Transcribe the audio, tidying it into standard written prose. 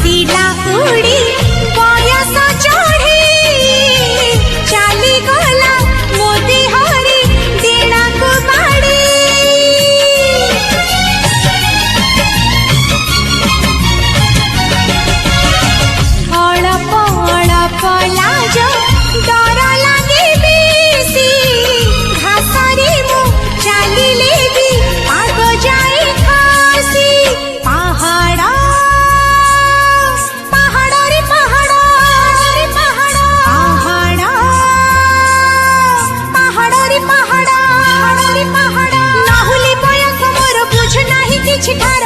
आसिला उड़ी बयस चढ़ी चाली गला मोदी हरी देना को बाड़ी अड़प अड़प लाज डर लगे बेसी घासरे मु चलिले भी आग जाए खसी पहाड़ पहाड़ रे पहाड़ रे पहाड़ पहाड़ पहाड़ रे पहाड़ रे पहाड़ नाहुली बयस मोर बुझ नाही किछि ठार